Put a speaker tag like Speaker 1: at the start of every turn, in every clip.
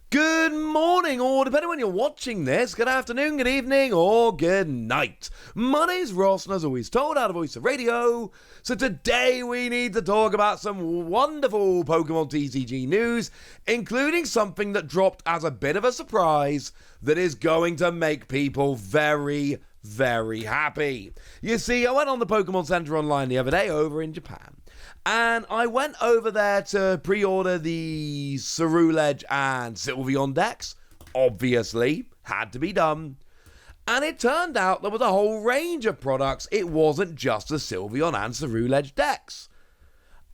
Speaker 1: Good morning, or depending when you're watching this, good afternoon, good evening, or good night. My name's Ross, and as always told, out of Voice of Radio. So today we need to talk about some wonderful Pokémon TCG news, including something that dropped as a bit of a surprise that is going to make people very, very happy. You see, I went on the Pokémon Center online the other day over in Japan. And I went over there to pre-order the Ceruledge and Sylveon decks. Obviously, had to be done. And it turned out there was a whole range of products. It wasn't just the Sylveon and Ceruledge decks.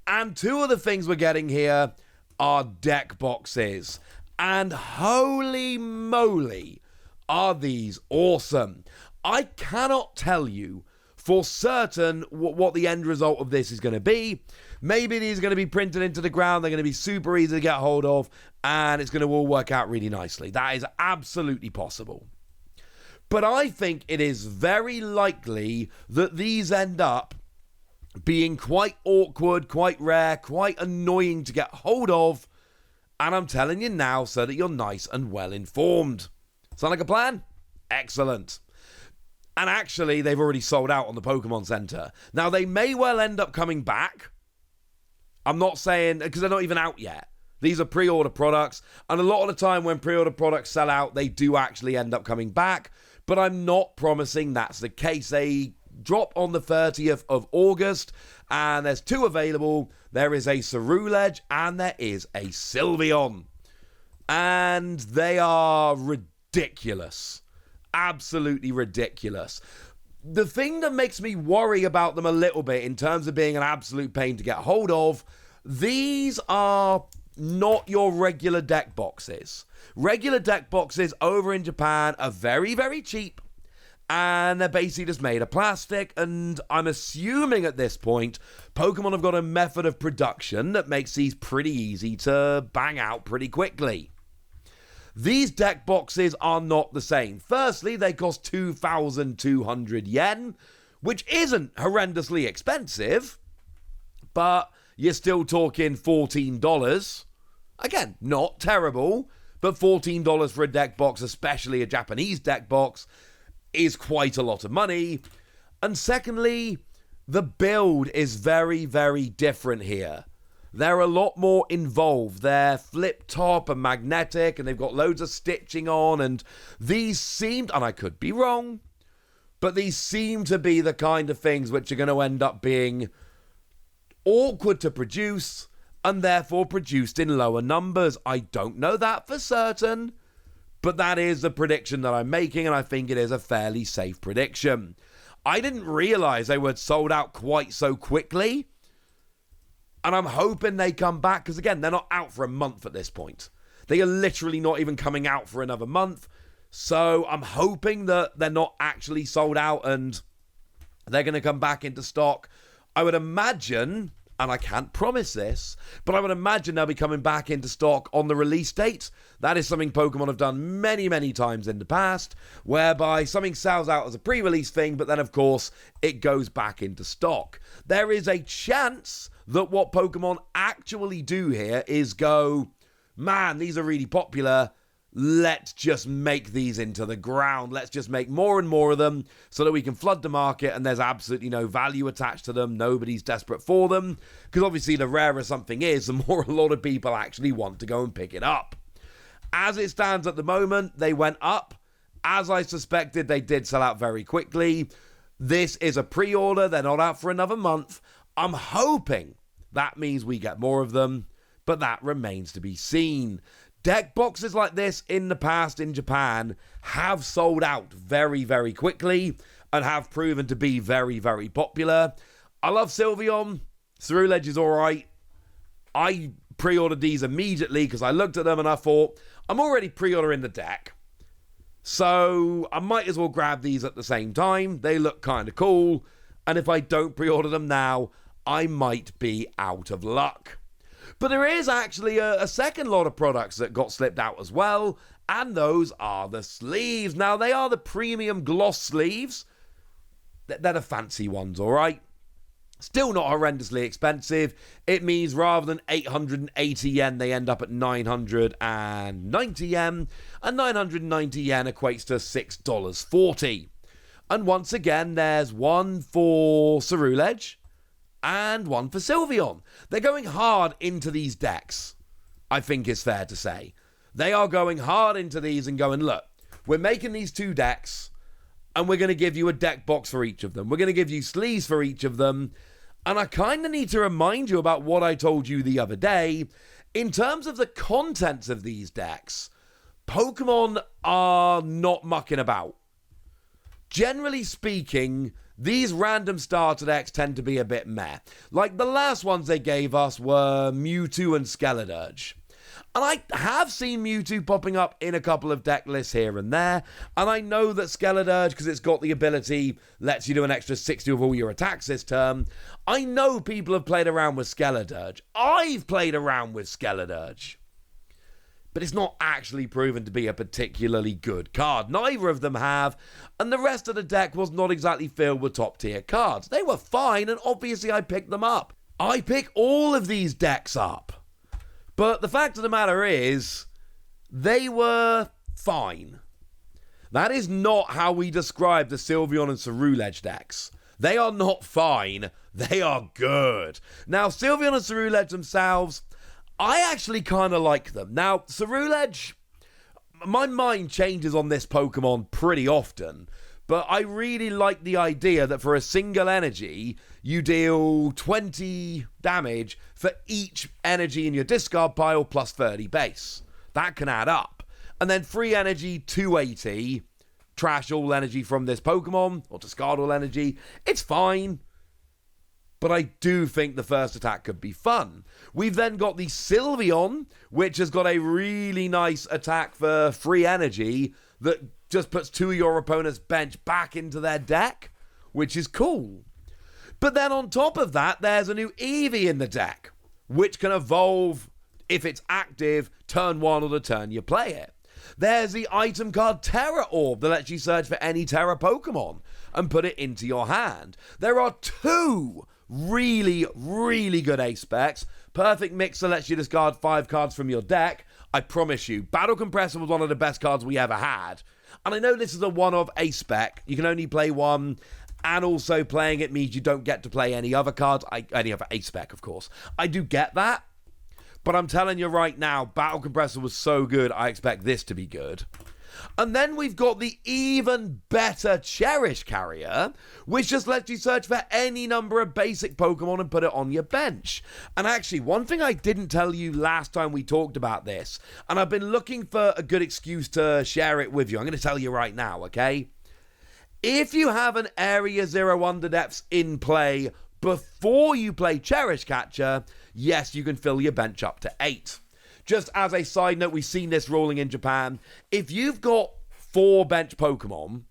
Speaker 1: And two of the things we're getting here are deck boxes. And holy moly, are these awesome. I cannot tell you for certain what the end result of this is going to be. Maybe these are going to be printed into the ground. They're going to be super easy to get hold of. And it's going to all work out really nicely. That is absolutely possible. But I think it is very likely that these end up being quite awkward, quite rare, quite annoying to get hold of. And I'm telling you now so that you're nice and well informed. Sound like a plan? Excellent. And actually, they've already sold out on the Pokémon Center. Now, they may well end up coming back. I'm not saying, because they're not even out yet. These are pre-order products. And a lot of the time when pre-order products sell out, they do actually end up coming back. But I'm not promising that's the case. They drop on the 30th of August. And there's two available. There is a Ceruledge and there is a Sylveon. And they are ridiculous. Absolutely ridiculous. The thing that makes me worry about them a little bit in terms of being an absolute pain to get hold of, these are not your regular deck boxes. Regular deck boxes over in Japan are very, very cheap. And they're basically just made of plastic. And I'm assuming at this point, Pokemon have got a method of production that makes these pretty easy to bang out pretty quickly. These deck boxes are not the same. Firstly, they cost 2,200 yen, which isn't horrendously expensive, but you're still talking $14. Again, not terrible, but $14 for a deck box, especially a Japanese deck box, is quite a lot of money. And secondly, the build is very, very different here. They're a lot more involved. They're flip top and magnetic, and they've got loads of stitching on, and these seemed, and I could be wrong, but these seem to be the kind of things which are going to end up being awkward to produce, and therefore produced in lower numbers. I don't know that for certain, but that is the prediction that I'm making, and I think it is a fairly safe prediction. I didn't realize they were sold out quite so quickly. And I'm hoping they come back, because again, they're not out for a month at this point. They are literally not even coming out for another month. So I'm hoping that they're not actually sold out and they're going to come back into stock. I would imagine, and I can't promise this, but I would imagine they'll be coming back into stock on the release date. That is something Pokemon have done many, many times in the past, whereby something sells out as a pre-release thing, but then, of course, it goes back into stock. There is a chance that what Pokemon actually do here is go, man, these are really popular. Let's just make these into the ground. Let's just make more and more of them so that we can flood the market and there's absolutely no value attached to them. Nobody's desperate for them. Because obviously the rarer something is, the more a lot of people actually want to go and pick it up. As it stands at the moment, they went up. As I suspected, they did sell out very quickly. This is a pre-order. They're not out for another month. I'm hoping that means we get more of them, but that remains to be seen. Deck boxes like this in the past in Japan have sold out very, very quickly and have proven to be very, very popular. I love Sylveon. Ceruledge is alright. I pre-ordered these immediately because I looked at them and I thought, I'm already pre-ordering the deck. So I might as well grab these at the same time. They look kind of cool. And if I don't pre-order them now, I might be out of luck. But there is actually a second lot of products that got slipped out as well. And those are the sleeves. Now, they are the premium gloss sleeves. They're the fancy ones, all right? Still not horrendously expensive. It means rather than 880 yen, they end up at 990 yen. And 990 yen equates to $6.40. And once again, there's one for Ceruledge and one for Sylveon. They're going hard into these decks, I think it's fair to say. They are going hard into these and going, look, we're making these two decks, and we're going to give you a deck box for each of them. We're going to give you sleeves for each of them. And I kind of need to remind you about what I told you the other day. In terms of the contents of these decks, Pokemon are not mucking about. Generally speaking, these random starter decks tend to be a bit meh. Like the last ones they gave us were Mewtwo and Ceruledge. And I have seen Mewtwo popping up in a couple of deck lists here and there. And I know that Ceruledge, because it's got the ability, lets you do an extra 60 of all your attacks this turn. I know people have played around with Ceruledge. I've played around with Ceruledge. But it's not actually proven to be a particularly good card. Neither of them have. And the rest of the deck was not exactly filled with top tier cards. They were fine, and obviously I picked them up. I pick all of these decks up. But the fact of the matter is, they were fine. That is not how we describe the Sylveon and Ceruledge decks. They are not fine, they are good. Now, Sylveon and Ceruledge themselves, I actually kind of like them. Now, Ceruledge, my mind changes on this Pokemon pretty often. But I really like the idea that for a single energy, you deal 20 damage for each energy in your discard pile plus 30 base. That can add up. And then free energy, 280. Trash all energy from this Pokemon, or discard all energy. It's fine. But I do think the first attack could be fun. We've then got the Sylveon, which has got a really nice attack for free energy that just puts two of your opponent's bench back into their deck, which is cool. But then on top of that, there's a new Eevee in the deck, which can evolve, if it's active, turn 1 or the turn you play it. There's the item card Terra Orb that lets you search for any Terra Pokemon and put it into your hand. There are two really, really good ace specs. Perfect Mixer lets you discard 5 cards from your deck. I promise you, Battle Compressor was one of the best cards we ever had. And I know this is a one-of ace spec. You can only play one, and also playing it means you don't get to play any other cards. Any other ace spec, of course. I do get that, but I'm telling you right now, Battle Compressor was so good, I expect this to be good. And then we've got the even better Cherish Carrier, which just lets you search for any number of basic Pokemon and put it on your bench. And actually, one thing I didn't tell you last time we talked about this, and I've been looking for a good excuse to share it with you. I'm going to tell you right now, okay? If you have an Area 0 Underdepths in play before you play Cherish Catcher, yes, you can fill your bench up to 8. Just as a side note, we've seen this rolling in Japan. If you've got 4 bench Pokemon,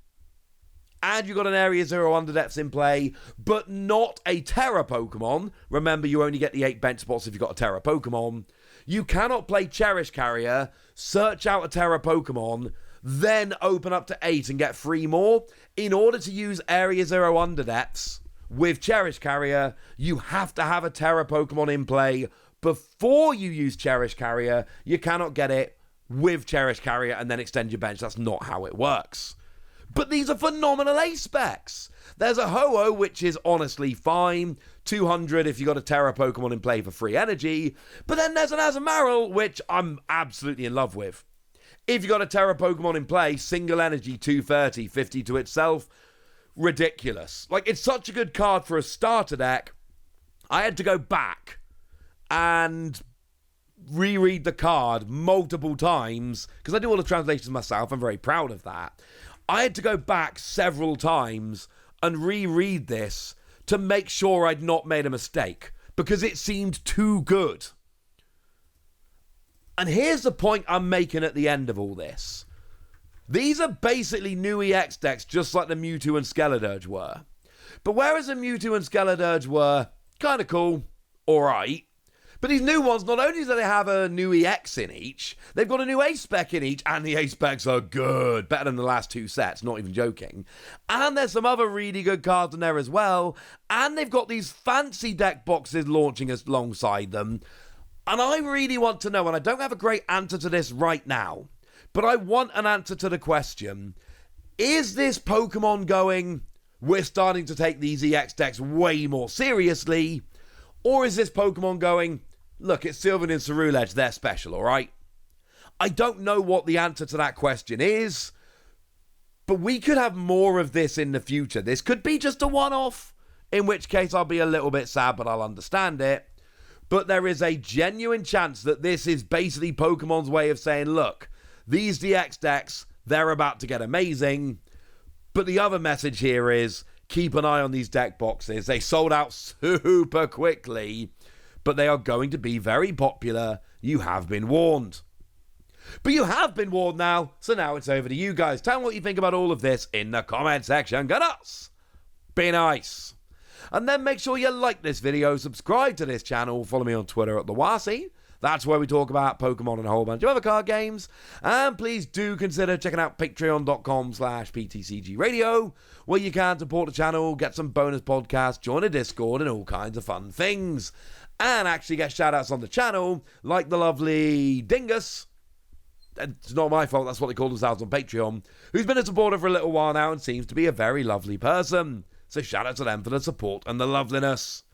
Speaker 1: and you've got an Area 0 Underdepths in play, but not a Terra Pokemon, remember you only get the 8 bench spots if you've got a Terra Pokemon, you cannot play Cherish Carrier, search out a Terra Pokemon, then open up to 8 and get 3 more. In order to use Area 0 Underdepths with Cherish Carrier, you have to have a Terra Pokemon in play before you use Cherish Carrier. You cannot get it with Cherish Carrier and then extend your bench. That's not how it works. But these are phenomenal ace specs. There's a Ho-Oh, which is honestly fine. 200 if you got a Terra Pokemon in play for free energy. But then there's an Azumarill, which I'm absolutely in love with. If you got a Terra Pokemon in play, single energy, 230, 50 to itself. Ridiculous. Like, it's such a good card for a starter deck. I had to go back and reread the card multiple times, because I do all the translations myself. I'm very proud of that. I had to go back several times and reread this to make sure I'd not made a mistake, because it seemed too good. And here's the point I'm making at the end of all this. These are basically new EX decks, just like the Mewtwo and Ceruledge were. But whereas the Mewtwo and Ceruledge were kind of cool, alright, But these new ones, not only do they have a new EX in each, they've got a new A spec in each, and the A specs are good. Better than the last 2 sets, not even joking. And there's some other really good cards in there as well. And they've got these fancy deck boxes launching alongside them. And I really want to know, and I don't have a great answer to this right now, but I want an answer to the question, is this Pokemon going, we're starting to take these EX decks way more seriously? Or is this Pokemon going, look, it's Sylveon and Ceruledge, they're special, alright? I don't know what the answer to that question is, but we could have more of this in the future. This could be just a one-off, in which case I'll be a little bit sad, but I'll understand it. But there is a genuine chance that this is basically Pokemon's way of saying, look, these DX decks, they're about to get amazing. But the other message here is, keep an eye on these deck boxes. They sold out super quickly, but they are going to be very popular. You have been warned. But you have been warned now, so now it's over to you guys. Tell me what you think about all of this in the comment section. Good us. Be nice. And then make sure you like this video, subscribe to this channel, follow me on Twitter at TheWasi. That's where we talk about Pokemon and a whole bunch of other card games. And please do consider checking out patreon.com/PTCGradio, where you can support the channel, get some bonus podcasts, join a Discord, and all kinds of fun things. And actually get shout-outs on the channel, like the lovely Dingus. It's not my fault, that's what they call themselves on Patreon, who's been a supporter for a little while now and seems to be a very lovely person. So shout out to them for the support and the loveliness.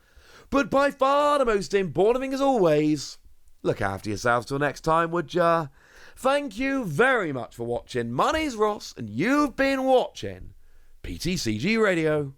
Speaker 1: But by far the most important thing as always, look after yourselves till next time, would ya? Thank you very much for watching. My name's Ross, and you've been watching PTCG Radio.